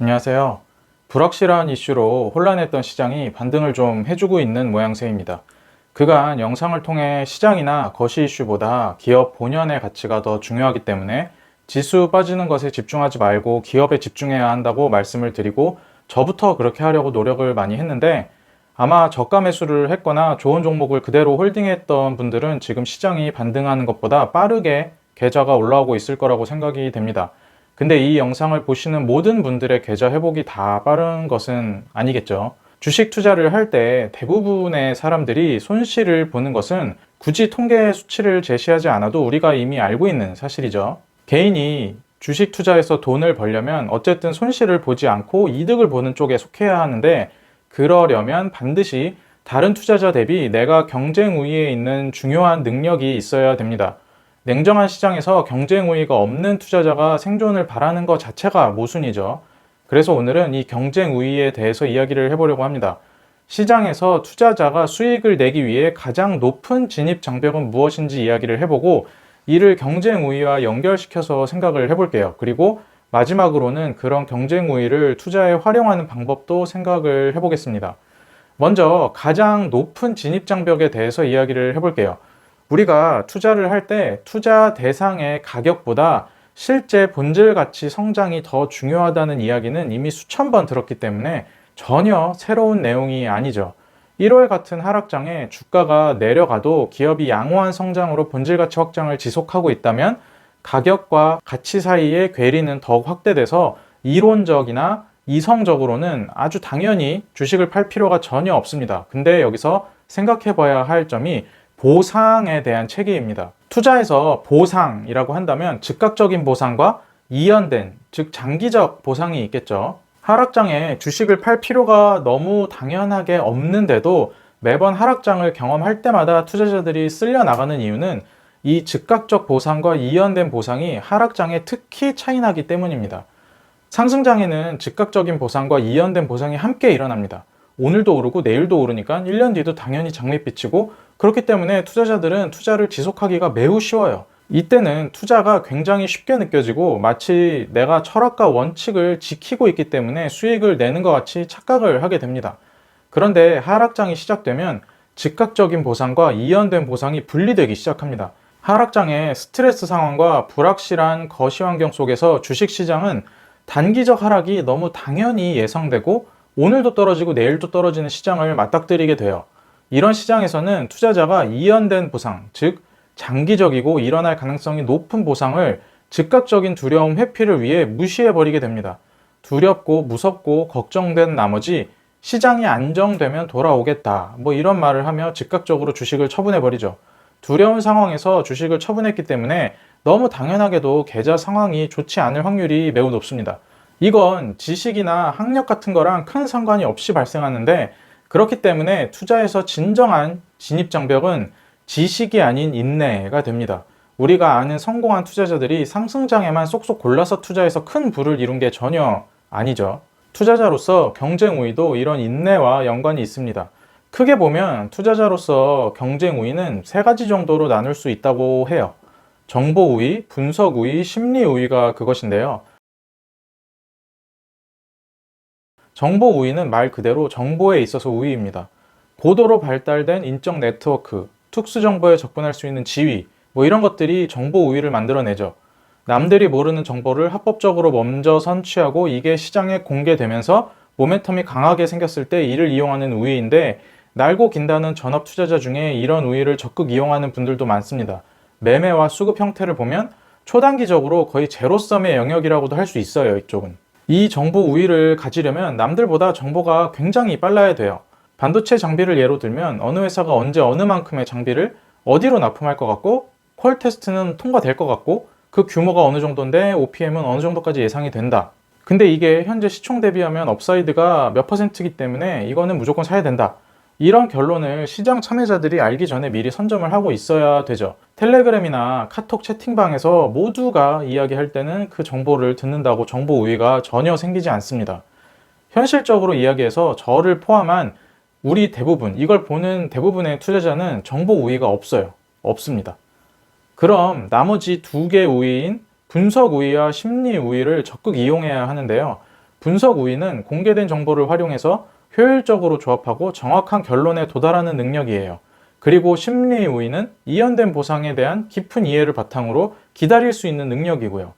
안녕하세요. 불확실한 이슈로 혼란했던 시장이 반등을 좀 해주고 있는 모양새입니다. 그간 영상을 통해 시장이나 거시 이슈보다 기업 본연의 가치가 더 중요하기 때문에 지수 빠지는 것에 집중하지 말고 기업에 집중해야 한다고 말씀을 드리고 저부터 그렇게 하려고 노력을 많이 했는데 아마 저가 매수를 했거나 좋은 종목을 그대로 홀딩했던 분들은 지금 시장이 반등하는 것보다 빠르게 계좌가 올라오고 있을 거라고 생각이 됩니다. 근데 이 영상을 보시는 모든 분들의 계좌 회복이 다 빠른 것은 아니겠죠. 주식 투자를 할 때 대부분의 사람들이 손실을 보는 것은 굳이 통계 수치를 제시하지 않아도 우리가 이미 알고 있는 사실이죠. 개인이 주식 투자에서 돈을 벌려면 어쨌든 손실을 보지 않고 이득을 보는 쪽에 속해야 하는데, 그러려면 반드시 다른 투자자 대비 내가 경쟁 우위에 있는 중요한 능력이 있어야 됩니다. 냉정한 시장에서 경쟁 우위가 없는 투자자가 생존을 바라는 것 자체가 모순이죠. 그래서 오늘은 이 경쟁 우위에 대해서 이야기를 해보려고 합니다. 시장에서 투자자가 수익을 내기 위해 가장 높은 진입 장벽은 무엇인지 이야기를 해보고, 이를 경쟁 우위와 연결시켜서 생각을 해볼게요. 그리고 마지막으로는 그런 경쟁 우위를 투자에 활용하는 방법도 생각을 해보겠습니다. 먼저 가장 높은 진입 장벽에 대해서 이야기를 해볼게요. 우리가 투자를 할 때 투자 대상의 가격보다 실제 본질 가치 성장이 더 중요하다는 이야기는 이미 수천 번 들었기 때문에 전혀 새로운 내용이 아니죠. 1월 같은 하락장에 주가가 내려가도 기업이 양호한 성장으로 본질 가치 확장을 지속하고 있다면 가격과 가치 사이의 괴리는 더욱 확대돼서 이론적이나 이성적으로는 아주 당연히 주식을 팔 필요가 전혀 없습니다. 근데 여기서 생각해 봐야 할 점이 보상에 대한 체계입니다. 투자에서 보상이라고 한다면 즉각적인 보상과 이연된, 즉 장기적 보상이 있겠죠. 하락장에 주식을 팔 필요가 너무 당연하게 없는데도 매번 하락장을 경험할 때마다 투자자들이 쓸려 나가는 이유는 이 즉각적 보상과 이연된 보상이 하락장에 특히 차이나기 때문입니다. 상승장에는 즉각적인 보상과 이연된 보상이 함께 일어납니다. 오늘도 오르고 내일도 오르니까 1년 뒤도 당연히 장밋빛이고, 그렇기 때문에 투자자들은 투자를 지속하기가 매우 쉬워요. 이때는 투자가 굉장히 쉽게 느껴지고 마치 내가 철학과 원칙을 지키고 있기 때문에 수익을 내는 것 같이 착각을 하게 됩니다. 그런데 하락장이 시작되면 즉각적인 보상과 이연된 보상이 분리되기 시작합니다. 하락장의 스트레스 상황과 불확실한 거시 환경 속에서 주식시장은 단기적 하락이 너무 당연히 예상되고 오늘도 떨어지고 내일도 떨어지는 시장을 맞닥뜨리게 돼요. 이런 시장에서는 투자자가 이연된 보상, 즉 장기적이고 일어날 가능성이 높은 보상을 즉각적인 두려움 회피를 위해 무시해버리게 됩니다. 두렵고 무섭고 걱정된 나머지 시장이 안정되면 돌아오겠다, 이런 말을 하며 즉각적으로 주식을 처분해버리죠. 두려운 상황에서 주식을 처분했기 때문에 너무 당연하게도 계좌 상황이 좋지 않을 확률이 매우 높습니다. 이건 지식이나 학력 같은 거랑 큰 상관이 없이 발생하는데, 그렇기 때문에 투자에서 진정한 진입장벽은 지식이 아닌 인내가 됩니다. 우리가 아는 성공한 투자자들이 상승장에만 쏙쏙 골라서 투자해서 큰 부를 이룬 게 전혀 아니죠. 투자자로서 경쟁 우위도 이런 인내와 연관이 있습니다. 크게 보면 투자자로서 경쟁 우위는 세 가지 정도로 나눌 수 있다고 해요. 정보 우위, 분석 우위, 심리 우위가 그것인데요. 정보 우위는 말 그대로 정보에 있어서 우위입니다. 고도로 발달된 인적 네트워크, 특수 정보에 접근할 수 있는 지위, 이런 것들이 정보 우위를 만들어내죠. 남들이 모르는 정보를 합법적으로 먼저 선취하고 이게 시장에 공개되면서 모멘텀이 강하게 생겼을 때 이를 이용하는 우위인데, 날고 긴다는 전업 투자자 중에 이런 우위를 적극 이용하는 분들도 많습니다. 매매와 수급 형태를 보면 초단기적으로 거의 제로섬의 영역이라고도 할 수 있어요, 이쪽은. 이 정보 우위를 가지려면 남들보다 정보가 굉장히 빨라야 돼요. 반도체 장비를 예로 들면 어느 회사가 언제 어느 만큼의 장비를 어디로 납품할 것 같고, 퀄 테스트는 통과될 것 같고, 그 규모가 어느 정도인데 OPM은 어느 정도까지 예상이 된다. 근데 이게 현재 시총 대비하면 업사이드가 몇 %이기 때문에 이거는 무조건 사야 된다. 이런 결론을 시장 참여자들이 알기 전에 미리 선점을 하고 있어야 되죠. 텔레그램이나 카톡 채팅방에서 모두가 이야기할 때는 그 정보를 듣는다고 정보 우위가 전혀 생기지 않습니다. 현실적으로 이야기해서 저를 포함한 우리 대부분, 이걸 보는 대부분의 투자자는 정보 우위가 없어요. 없습니다. 그럼 나머지 두 개 우위인 분석 우위와 심리 우위를 적극 이용해야 하는데요. 분석 우위는 공개된 정보를 활용해서 효율적으로 조합하고 정확한 결론에 도달하는 능력이에요. 그리고 심리 우위는 이연된 보상에 대한 깊은 이해를 바탕으로 기다릴 수 있는 능력이고요.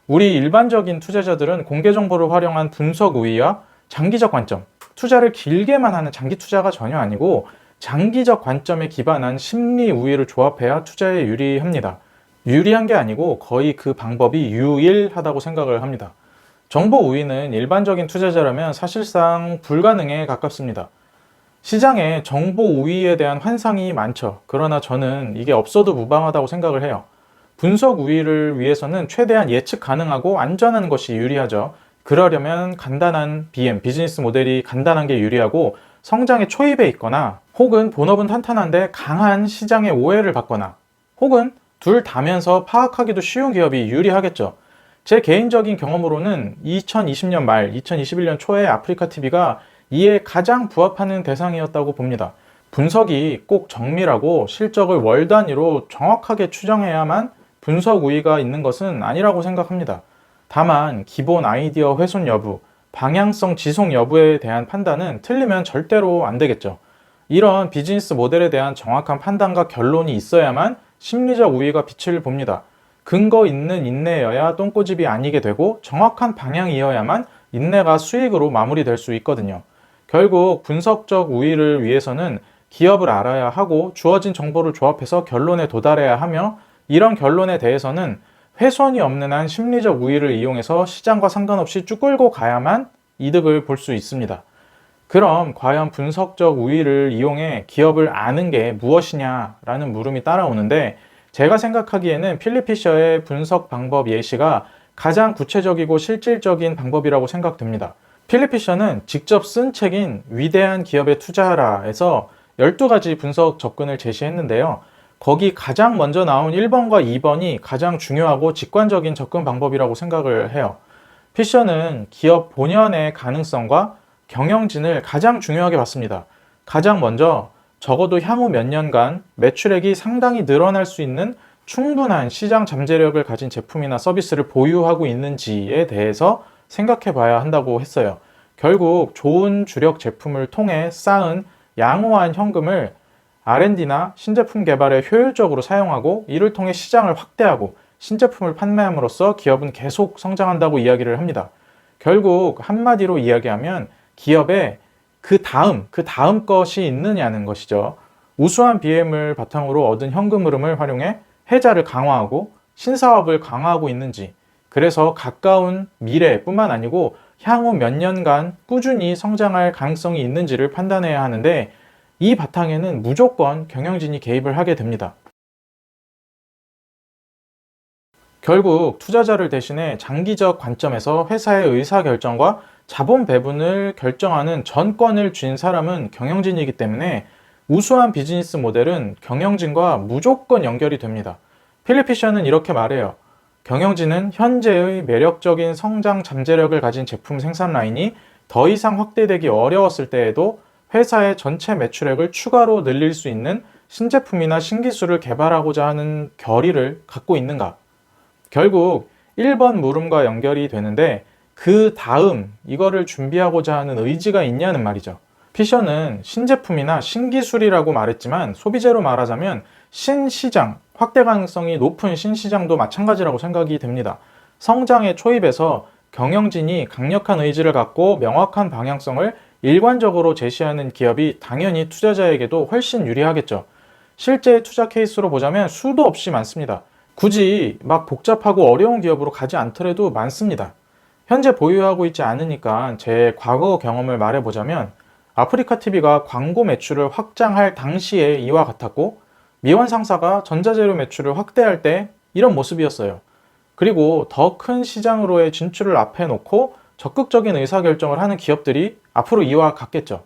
우리 일반적인 투자자들은 공개 정보를 활용한 분석 우위와 장기적 관점, 투자를 길게만 하는 장기 투자가 전혀 아니고 장기적 관점에 기반한 심리 우위를 조합해야 투자에 유리합니다. 유리한 게 아니고 거의 그 방법이 유일하다고 생각을 합니다. 정보 우위는 일반적인 투자자라면 사실상 불가능에 가깝습니다. 시장에 정보 우위에 대한 환상이 많죠. 그러나 저는 이게 없어도 무방하다고 생각을 해요. 분석 우위를 위해서는 최대한 예측 가능하고 안전한 것이 유리하죠. 그러려면 간단한 BM, 비즈니스 모델이 간단한 게 유리하고 성장의 초입에 있거나 혹은 본업은 탄탄한데 강한 시장의 오해를 받거나 혹은 둘 다면서 파악하기도 쉬운 기업이 유리하겠죠. 제 개인적인 경험으로는 2020년 말, 2021년 초에 아프리카 TV가 이에 가장 부합하는 대상이었다고 봅니다. 분석이 꼭 정밀하고 실적을 월 단위로 정확하게 추정해야만 분석 우위가 있는 것은 아니라고 생각합니다. 다만 기본 아이디어 훼손 여부, 방향성 지속 여부에 대한 판단은 틀리면 절대로 안 되겠죠. 이런 비즈니스 모델에 대한 정확한 판단과 결론이 있어야만 심리적 우위가 빛을 봅니다. 근거 있는 인내여야 똥꼬집이 아니게 되고 정확한 방향이어야만 인내가 수익으로 마무리될 수 있거든요. 결국 분석적 우위를 위해서는 기업을 알아야 하고 주어진 정보를 조합해서 결론에 도달해야 하며 이런 결론에 대해서는 훼손이 없는 한 심리적 우위를 이용해서 시장과 상관없이 쭉 끌고 가야만 이득을 볼 수 있습니다. 그럼 과연 분석적 우위를 이용해 기업을 아는 게 무엇이냐라는 물음이 따라오는데 제가 생각하기에는 필립 피셔의 분석 방법 예시가 가장 구체적이고 실질적인 방법이라고 생각됩니다. 필립 피셔는 직접 쓴 책인 위대한 기업에 투자하라에서 12가지 분석 접근을 제시했는데요. 거기 가장 먼저 나온 1번과 2번이 가장 중요하고 직관적인 접근 방법이라고 생각을 해요. 피셔는 기업 본연의 가능성과 경영진을 가장 중요하게 봤습니다. 가장 먼저 적어도 향후 몇 년간 매출액이 상당히 늘어날 수 있는 충분한 시장 잠재력을 가진 제품이나 서비스를 보유하고 있는지에 대해서 생각해 봐야 한다고 했어요. 결국 좋은 주력 제품을 통해 쌓은 양호한 현금을 R&D나 신제품 개발에 효율적으로 사용하고 이를 통해 시장을 확대하고 신제품을 판매함으로써 기업은 계속 성장한다고 이야기를 합니다. 결국 한마디로 이야기하면 기업에 그 다음 것이 있느냐는 것이죠. 우수한 BM을 바탕으로 얻은 현금 흐름을 활용해 해자를 강화하고 신사업을 강화하고 있는지, 그래서 가까운 미래뿐만 아니고 향후 몇 년간 꾸준히 성장할 가능성이 있는지를 판단해야 하는데 이 바탕에는 무조건 경영진이 개입을 하게 됩니다. 결국 투자자를 대신해 장기적 관점에서 회사의 의사결정과 자본 배분을 결정하는 전권을 쥔 사람은 경영진이기 때문에 우수한 비즈니스 모델은 경영진과 무조건 연결이 됩니다. 필립 피셔는 이렇게 말해요. 경영진은 현재의 매력적인 성장 잠재력을 가진 제품 생산 라인이 더 이상 확대되기 어려웠을 때에도 회사의 전체 매출액을 추가로 늘릴 수 있는 신제품이나 신기술을 개발하고자 하는 결의를 갖고 있는가? 결국 1번 물음과 연결이 되는데 그 다음 이거를 준비하고자 하는 의지가 있냐는 말이죠. 피셔는 신제품이나 신기술이라고 말했지만 소비재로 말하자면 신시장, 확대 가능성이 높은 신시장도 마찬가지라고 생각이 됩니다. 성장의 초입에서 경영진이 강력한 의지를 갖고 명확한 방향성을 일관적으로 제시하는 기업이 당연히 투자자에게도 훨씬 유리하겠죠. 실제 투자 케이스로 보자면 수도 없이 많습니다. 굳이 막 복잡하고 어려운 기업으로 가지 않더라도 많습니다. 현재 보유하고 있지 않으니까 제 과거 경험을 말해보자면 아프리카 TV가 광고 매출을 확장할 당시에 이와 같았고 미원 상사가 전자재료 매출을 확대할 때 이런 모습이었어요. 그리고 더 큰 시장으로의 진출을 앞에 놓고 적극적인 의사결정을 하는 기업들이 앞으로 이와 같겠죠.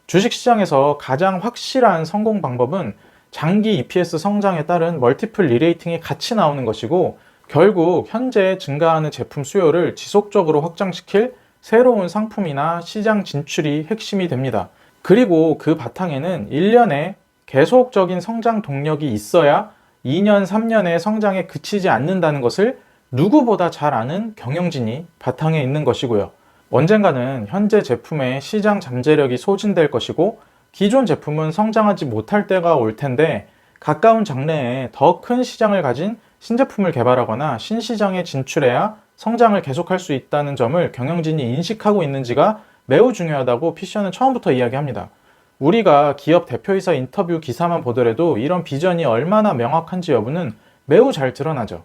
주식시장에서 가장 확실한 성공 방법은 장기 EPS 성장에 따른 멀티플 리레이팅이 같이 나오는 것이고 결국 현재 증가하는 제품 수요를 지속적으로 확장시킬 새로운 상품이나 시장 진출이 핵심이 됩니다. 그리고 그 바탕에는 1년에 계속적인 성장 동력이 있어야 2년, 3년의 성장에 그치지 않는다는 것을 누구보다 잘 아는 경영진이 바탕에 있는 것이고요. 언젠가는 현재 제품의 시장 잠재력이 소진될 것이고 기존 제품은 성장하지 못할 때가 올 텐데 가까운 장래에 더 큰 시장을 가진 신제품을 개발하거나 신시장에 진출해야 성장을 계속할 수 있다는 점을 경영진이 인식하고 있는지가 매우 중요하다고 피셔는 처음부터 이야기합니다. 우리가 기업 대표이사 인터뷰 기사만 보더라도 이런 비전이 얼마나 명확한지 여부는 매우 잘 드러나죠.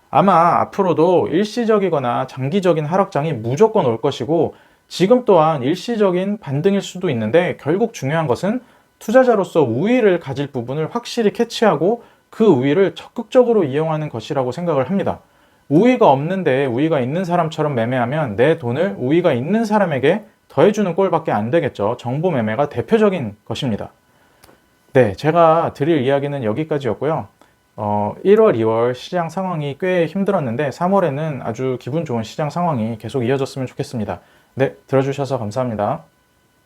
아마 앞으로도 일시적이거나 장기적인 하락장이 무조건 올 것이고 지금 또한 일시적인 반등일 수도 있는데 결국 중요한 것은 투자자로서 우위를 가질 부분을 확실히 캐치하고 그 우위를 적극적으로 이용하는 것이라고 생각을 합니다. 우위가 없는데 우위가 있는 사람처럼 매매하면 내 돈을 우위가 있는 사람에게 더해주는 꼴밖에 안 되겠죠. 정보 매매가 대표적인 것입니다. 네, 제가 드릴 이야기는 여기까지였고요. 1월, 2월 시장 상황이 꽤 힘들었는데 3월에는 아주 기분 좋은 시장 상황이 계속 이어졌으면 좋겠습니다. 네, 들어주셔서 감사합니다.